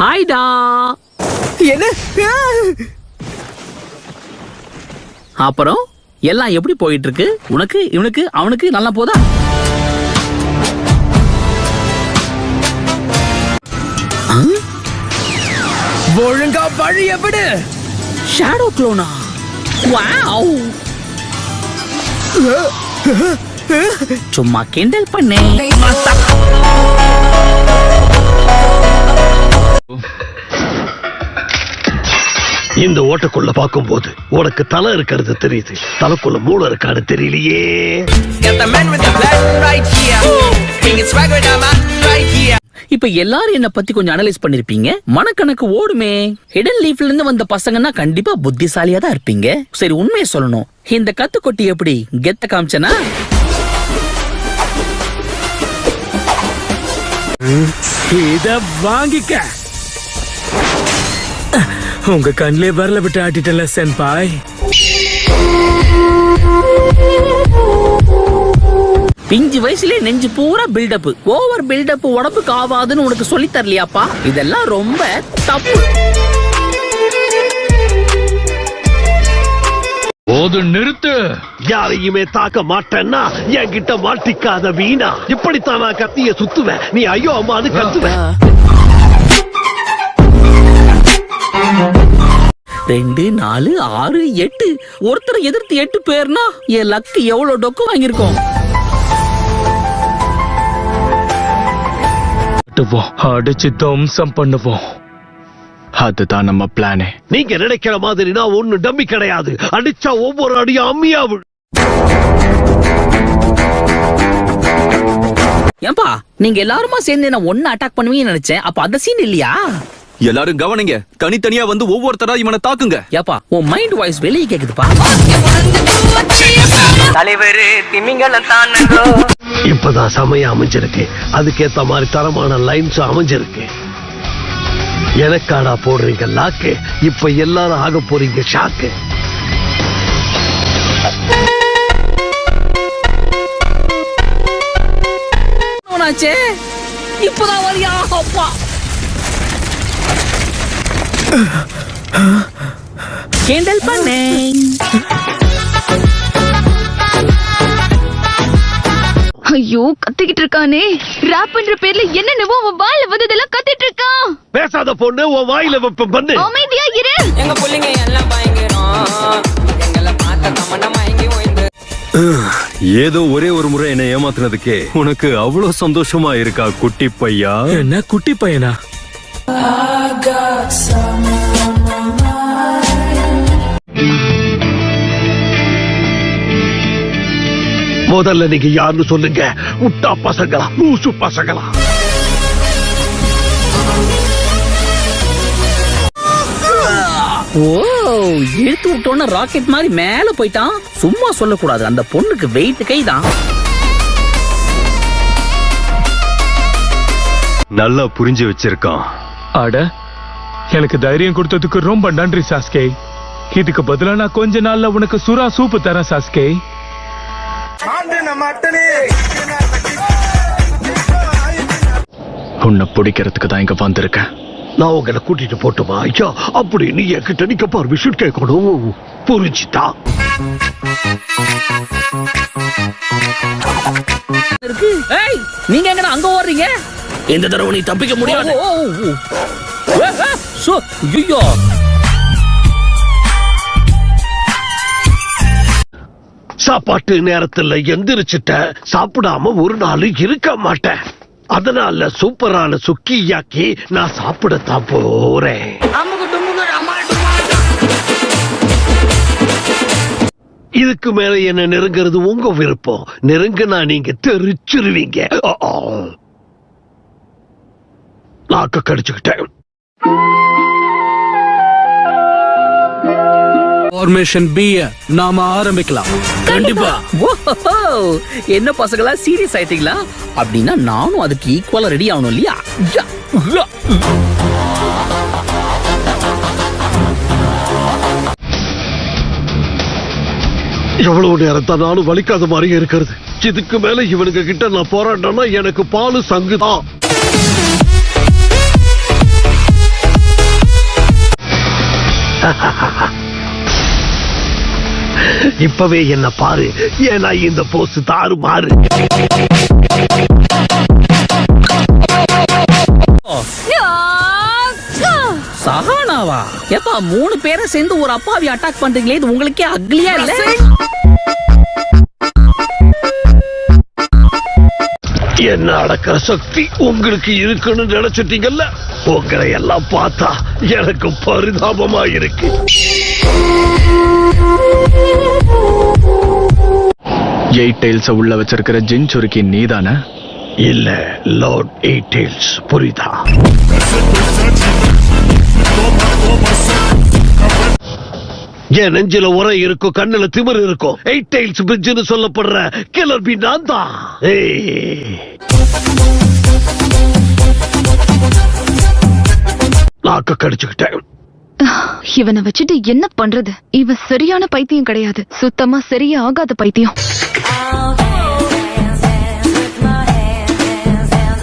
ஹாய்டா. என்ன? அப்புறம் எல்லாம் எப்படி போயிட்டு இருக்கு? உனக்கு, இவனுக்கு, அவனுக்கு நல்லா போதா? ஒழுங்கா வழிய விடு. ஷேடோ க்ளோனா? வாவ். சும்மா கிண்டல் பண்ணே. இந்த ஓட்டக்குள்ள பாக்கும்போது உனக்கு தலை இருக்கிறது தெரியுது, தலைக்குள்ள மூளை இருக்கான்னு தெரியலையே. இப்ப எல்லாரும் என்ன பத்தி கொஞ்சம் அனலைஸ் பண்ணிருப்பீங்க. மனக்கணக்கு ஓடுமே. ஹிடன் லீஃப்ல இருந்து வந்த பசங்கன்னா கண்டிப்பா புத்திசாலியா தான் இருப்பீங்க. சரி, உண்மையை சொல்லணும், இந்த கத்துக்கொட்டி எப்படி கெத்த காமிச்சனா? இத வாங்கிக்க. உங்க கண்ணிலே வரல விட்டு ஆட்டிட்டல சென்பாய். பிஞ்சு வயசுல நெஞ்சு பூரா பில்டப். ஓவர் பில்டப் உடம்புக்கு ஆவாதுன்னு உனக்கு சொல்லி தரலையாப்பா? இதெல்லாம் ரொம்ப தப்பு. போது நிறுத்து. யாரையுமே தாக்க மாட்டேன்னா என்கிட்ட மாட்டிக்காத வீணா. இப்படித்தான் நான் கத்திய சுத்துவேன், நீ ஐயோ அம்மான்னு கத்துவேன். 2, 4, 6, 8 ஒருத்தரை எதிர்த்து 8 பேர்னா என் லக்கு எவ்வளவு டொக்கு வாங்கியிருக்கோம். அடிச்சு தம்சம் பண்ணுவோம். அதுதான் நம்ம பிளானே. நீங்க நினைக்கிற மாதிரி நான் ஒண்ணு டம்மி கிடையாது. அடிச்சா ஒவ்வொரு அடியும் அம்மியா விழு. ஏன்பா நீங்க எல்லாருமா சேர்ந்து என்ன ஒன்னு அட்டாக் பண்ணுவீங்கன்னு நினைச்சேன். அப்ப அந்த சீன் இல்லையா? எல்லாரும் கவனிங்க, தனித்தனியா வந்து ஒவ்வொருத்தரா இவனை தாக்குங்க. ஏப்பா உன் மைண்ட் வாய்ஸ் வெளியே கேக்குதுப்பா. தலைவரு திமிங்கலம் தான். இப்பதான் சமயம் அமைஞ்சிருக்கு, அதுக்கேத்த மாதிரி தரமான லைன்ஸ் அமைஞ்சிருக்கு. எனக்காடா போடுறீங்க லாக்கு, இப்ப எல்லாரும் ஆக போறீங்க ஷாக்கு. இப்பதான் வரியா அப்பா? கேண்டல் பண்ணே. ஐயோ, கத்திக்கிட்டு இருக்கானே. ராப் பண்ற பேர்ல என்னென்னவோ அவன் வாயில வந்ததெல்லாம் கத்திட்டு இருக்கான். பேசாத பொண்ணு, உன் வாயில வெப்ப பண்ணு. அமைதியா இரு. எங்க புள்ளைங்க எல்லாம் பயங்கரம். எங்களை பார்த்த கமண்டம் வாங்கி ஓய்ந்து. ஏதோ ஒரே ஒரு முறை என்ன ஏமாத்துனதுக்கே உனக்கு அவ்வளவு சந்தோஷமா இருக்கா குட்டி பையா? என்ன குட்டி பையனா? முதல்ல நீங்க யாருன்னு சொல்லுங்க. முட்டா பசங்களா, லூசு பசங்களா? ஓ, இழுத்து விட்டோன்னு ராக்கெட் மாதிரி மேல போயிட்டான். சும்மா சொல்லக்கூடாது, அந்த பொண்ணுக்கு வெயிட் கைதான். நல்லா புரிஞ்சு வச்சிருக்கான். அட, எனக்கு தைரியம் கொடுத்ததுக்கு ரொம்ப நன்றி சாஸ்கே. இதுக்கு பதிலா நான் கொஞ்ச நாள்ல உனக்கு சுறா சூப்பு தரேன் சாஸ்கே. உன்னை பிடிக்கிறதுக்கு தான் இங்க வந்திருக்கேன். நான் உங்களை கூட்டிட்டு போட்டுமா ஐயா? அப்படி நீ என்கிட்ட நிக்க பர்மிஷன் கேட்கணும், புரிஞ்சுதா? நீங்க எங்கடா அங்க ஓடுறீங்க? இந்த தடவை நீ தப்பிக்க முடியாது. ஐயோ, சாப்பாட்டு நேரத்துல எந்திரிச்சிட்ட, சாப்பிடாம ஒரு நாள் இருக்க மாட்டேன். அதனால சூப்பரான சுக்கியாக்கி நான் சாப்பிடத்தான் போறேன். இதுக்கு மேல என்ன நெருங்கிறது உங்க விருப்பம். நெருங்கினா நீங்க தெரிச்சிருவீங்க. நாக்க கடிச்சுக்கிட்டேன். ஃபார்மேஷன் பி நாம ஆரம்பிக்கலாம். கண்டிப்பா. என்ன பசங்களா சீரியஸ் ஆயிட்டீங்களா? அப்படின்னா நானும் அதுக்கு ஈக்குவலா ரெடி ஆகணும் இல்லையா? எவ்வளவு நேரம் தான் நானும் வலிக்காத மாதிரி இருக்கிறது. இதுக்கு மேல இவனுங்க கிட்ட நான் போராட்டம்னா எனக்கு பாலு சங்குதான். இப்பவே என்ன பாரு, ஏன்னா இந்த போஸ் தாறு மாறு. சஹானாவா? எப்பா 3 பேரை சேர்ந்து ஒரு அப்பாவி அட்டாக் பண்றீங்களே, இது உங்களுக்கே அக்லியா இல்ல? என்ன அடக்கிற சக்தி உங்களுக்கு இருக்குன்னு நினைச்சிட்டீங்கல்ல? உங்களை எல்லாம் பார்த்தா எனக்கு பரிதாபமா இருக்கு. எயிட் டெயில்ஸ் உள்ள வச்சிருக்கிற ஜின் சுருக்கி நீதானே? இல்ல, லார்ட் எயிட் டெயில்ஸ். புரியுதா? என் நெஞ்சில உரை இருக்கும், கண்ணுல திமிர் இருக்கும். எயிட் டெயில்ஸ் பிரிட்ஜ்னு சொல்லப்படுற கில்லர் பி நான் தான். நாக்க கடிச்சுக்கிட்டேன். இவனை வச்சுட்டு என்ன பண்றது? இவ சரியான பைத்தியம் கிடையாது, சுத்தமா சரியா ஆகாத பைத்தியம்.